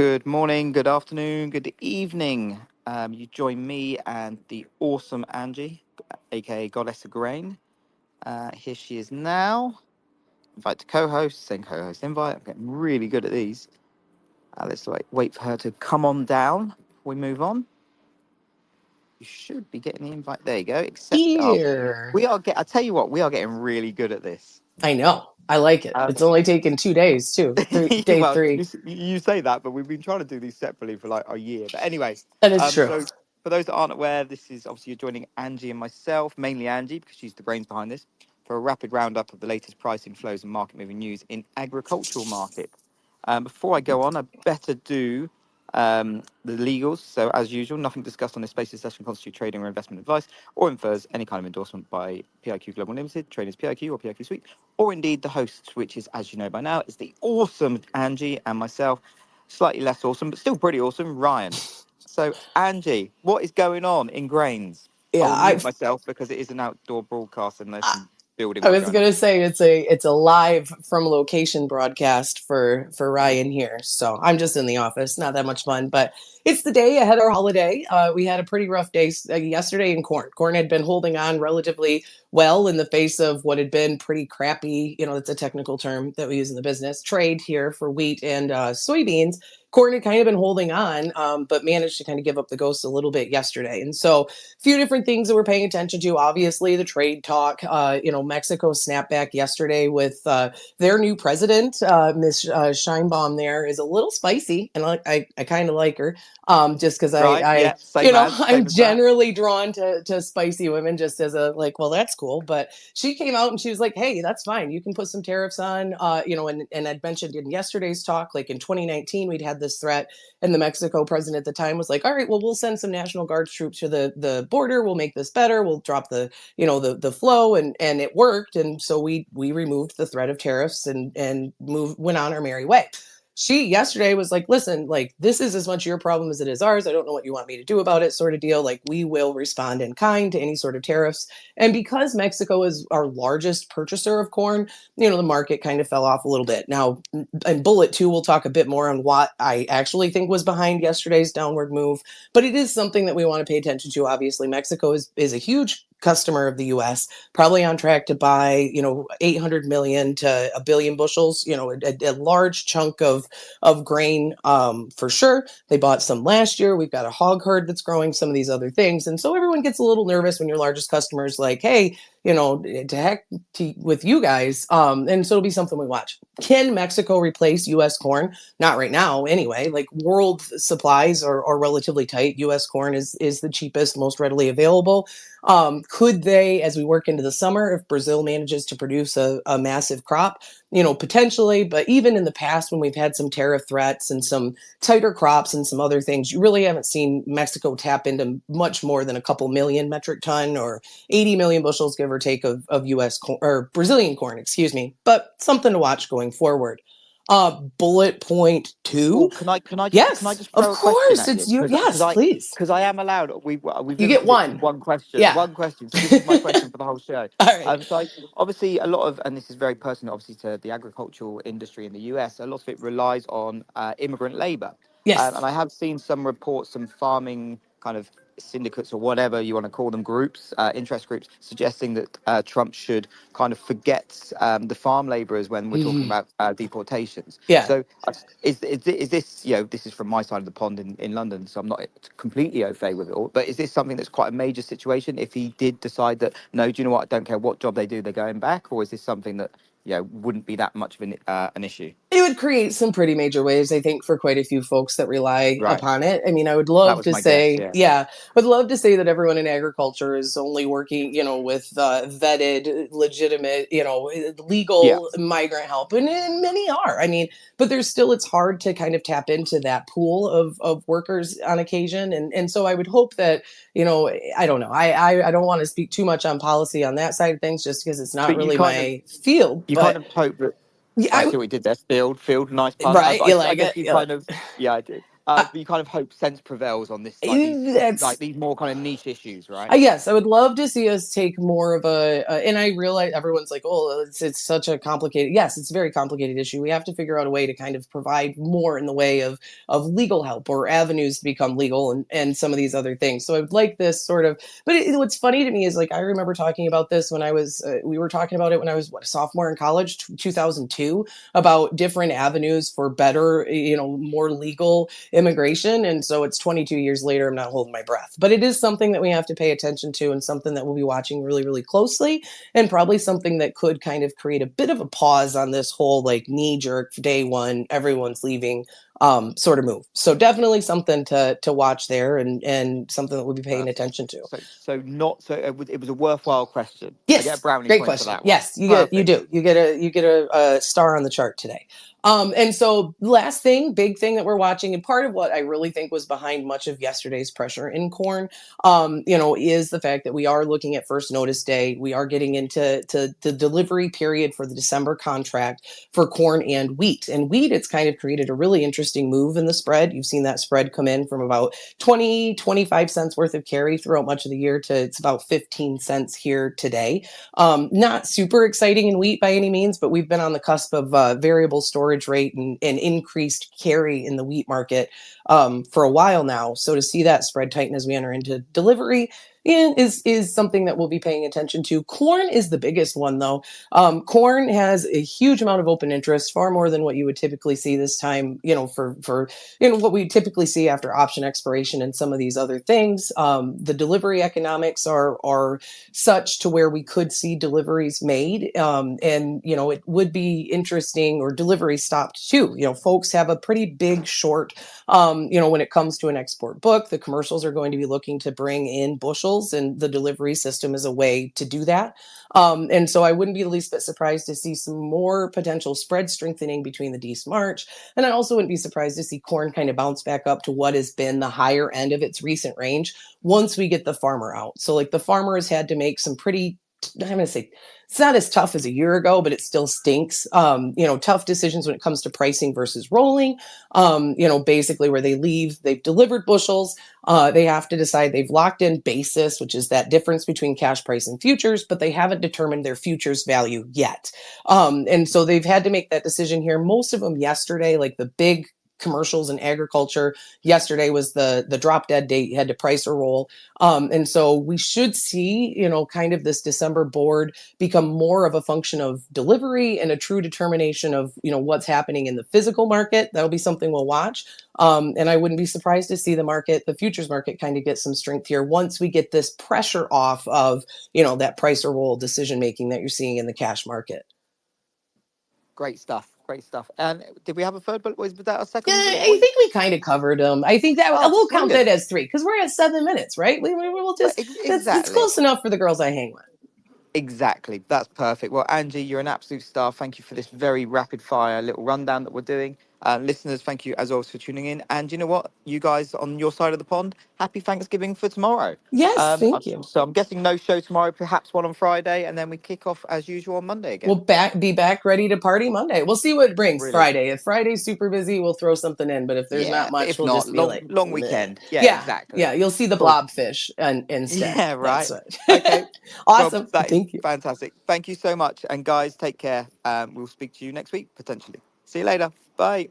Good morning, good afternoon, good evening. You join me and the awesome Angie, aka Goddess of Grain. Here she is now. Invite to co-host, send co-host invite. I'm getting really good at these. Let's wait for her to come on down before we move on. You should be getting the invite. There you go. Here. I tell you what, we are getting really good at this. I know. I like it. Um, It's only taken 2 days, too. Day well, three. you say that, but we've been trying to do these separately for like a year. But anyway, That is true. so for those that aren't aware, this is obviously you're joining Angie and myself, mainly Angie, because she's the brains behind this, for a rapid roundup of the latest pricing flows and market moving news in agricultural market. Before I go on, I better do the legals. So as usual, nothing discussed on this spaces session constitute trading or investment advice or infers any kind of endorsement by PIQ Global Limited, traders PIQ or PIQ Suite, or indeed the hosts, which is, as you know by now, is the awesome Angie and myself, slightly less awesome, but still pretty awesome, Ryan. So, Angie, what is going on in grains? I Yeah, will mute myself because it is an outdoor broadcast and there's I some building I work was going on. gonna say it's a live from location broadcast for Ryan here. So I'm just in the office, not that much fun, but it's the day ahead of our holiday. We had a pretty rough day yesterday in corn. Corn had been holding on relatively well in the face of what had been pretty crappy. That's a technical term that we use in the business trade here for wheat and soybeans. Corn had kind of been holding on, but managed to kind of give up the ghost a little bit yesterday. And so few different things that we're paying attention to. Obviously, the trade talk. Mexico snapped back yesterday with their new president, Miss Scheinbaum. There is a little spicy, and I kind of like her, just because Right? Yeah. Same I'm as that. generally drawn to spicy women, just as a like. Well, that's cool, but she came out and she was like, "Hey, that's fine. You can put some tariffs on." And I'd mentioned in yesterday's talk, like in 2019, we'd had this threat, and the Mexico president at the time was like, all right, well, we'll send some National Guard troops to the border. We'll make this better. We'll drop the flow, and it worked. And so we removed the threat of tariffs and went on our merry way. She yesterday was like, listen, like, this is as much your problem as it is ours. I don't know what you want me to do about it, sort of deal. Like, we will respond in kind to any sort of tariffs. And because Mexico is our largest purchaser of corn, the market kind of fell off a little bit. Now, in bullet two, we'll talk a bit more on what I actually think was behind yesterday's downward move, but it is something that we want to pay attention to. Obviously, Mexico is a huge customer of the US, probably on track to buy, 800 million to a billion bushels, a large chunk of grain, for sure. They bought some last year. We've got a hog herd that's growing, some of these other things. And so everyone gets a little nervous when your largest customer is like, hey, to heck with you guys. And so it'll be something we watch. Can Mexico replace US corn? Not right now, anyway. Like, world supplies are relatively tight. US corn is the cheapest, most readily available. Could they, as we work into the summer, if Brazil manages to produce a massive crop, potentially, but even in the past when we've had some tariff threats and some tighter crops and some other things, you really haven't seen Mexico tap into much more than a couple million metric ton or 80 million bushels, give or take, of US corn, or Brazilian corn, excuse me, but something to watch going forward. Bullet point Oh, two. can I Yes, just of throw a question course. at you? It's you. Yes, please. Because I am allowed. We've You get limited it to one. one question. Yeah. One question. So this is my question for the whole show. All right. Obviously a lot of, and this is very personal, obviously to the agricultural industry in the US, a lot of it relies on immigrant labor, and Yes. I have seen some reports, some farming kind of syndicates or whatever you want to call them, groups, interest groups, suggesting that Trump should kind of forget the farm laborers when we're talking Mhm. about deportations. Yeah. So is this, this is from my side of the pond in London, so I'm not completely au fait with it all, but is this something that's quite a major situation if he did decide that, no, do you know what, I don't care what job they do, they're going back? Or is this something that, wouldn't be that much of an issue? It would create some pretty major waves, I think, for quite a few folks that rely Right. upon it. I mean, I would That love was to my guess, say, yeah. yeah, would love to say that everyone in agriculture is only working, with vetted, legitimate, Yeah. legal migrant help, and many are. I mean, but there's still, it's hard to kind of tap into that pool of workers on occasion, and so I would hope that, I don't know, I don't want to speak too much on policy on that side of things, just because it's not But really my field, you kind but of hope that, yeah, I see what you did there. Field, nice pun. right, you I like guess it, you you like kind of, yeah, I did. But you kind of hope sense prevails on this, like That's these more kind of niche issues, right? yes, I would love to see us take more of and I realize everyone's like, oh, it's such a complicated. Yes, it's a very complicated issue. We have to figure out a way to kind of provide more in the way of legal help or avenues to become legal and some of these other things. So I would like this sort of. But what's funny to me is like I remember talking about this when I was we were talking about it when I was a sophomore in college, 2002, about different avenues for better, more legal immigration. And so it's 22 years later. I'm not holding my breath, but it is something that we have to pay attention to and something that we'll be watching really, really closely. And probably something that could kind of create a bit of a pause on this whole like knee jerk day one, everyone's leaving sort of move. So definitely something to watch there and something that we'll be paying Perfect. attention to. It was a worthwhile question. I get a Yes, brownie great point for question. that one. Yes, you Perfect. do. You get a star on the chart today. And so last thing, big thing that we're watching, and part of what I really think was behind much of yesterday's pressure in corn, is the fact that we are looking at first notice day. We are getting into the delivery period for the December contract for corn and wheat. And wheat, it's kind of created a really interesting move in the spread. You've seen that spread come in from about 25 cents worth of carry throughout much of the year to it's about 15 cents here today. Not super exciting in wheat by any means, but we've been on the cusp of variable storage rate and increased carry in the wheat market for a while now. So to see that spread tighten as we enter into delivery is something that we'll be paying attention to. Corn is the biggest one, though. Corn has a huge amount of open interest, far more than what you would typically see this time. For what we typically see after option expiration and some of these other things. The delivery economics are such to where we could see deliveries made. And, it would be interesting or delivery stopped too. Folks have a pretty big short, when it comes to an export book, the commercials are going to be looking to bring in bushels and the delivery system is a way to do that. And so I wouldn't be the least bit surprised to see some more potential spread strengthening between the Dece March. And I also wouldn't be surprised to see corn kind of bounce back up to what has been the higher end of its recent range once we get the farmer out. So like the farmer has had to make some pretty, I'm going to say it's not as tough as a year ago, but it still stinks. Tough decisions when it comes to pricing versus rolling. Basically where they've delivered bushels. They have to decide they've locked in basis, which is that difference between cash price and futures, but they haven't determined their futures value yet. And so they've had to make that decision here. Most of them yesterday, like the big commercials and agriculture. Yesterday was the drop dead date. You had to price or roll. And so we should see, kind of this December board become more of a function of delivery and a true determination of, what's happening in the physical market. That'll be something we'll watch. And I wouldn't be surprised to see the futures market kind of get some strength here once we get this pressure off of, that price or roll decision making that you're seeing in the cash market. Great stuff. Great stuff. And did we have a third bullet? Was that our Yeah, second bullet I point? think we kind of covered them. I think that Oh, we'll count that brilliant. as three because we're at 7 minutes, right? We'll just it's Exactly. close enough for the girls I hang with. Exactly. That's perfect. Well, Angie, you're an absolute star. Thank you for this very rapid fire little rundown that we're doing. Listeners, thank you as always for tuning in. And you know what? You guys on your side of the pond, happy Thanksgiving for tomorrow. Yes, thank you. So I'm guessing no show tomorrow, perhaps one on Friday, and then we kick off as usual on Monday We'll again. be back ready to party Monday. We'll see what it brings Brilliant. Friday. If Friday's super busy, we'll throw something in. But if there's not Yeah, but much, if we'll not, just be long like, long meh. weekend. Yeah, Yeah, exactly. yeah. You'll see the Cool. blobfish instead. Yeah, That's right. right. Okay. Well, Awesome. that is Thank you. fantastic. Thank you so much. And guys, take care. We'll speak to you next week, potentially. See you later. Bye.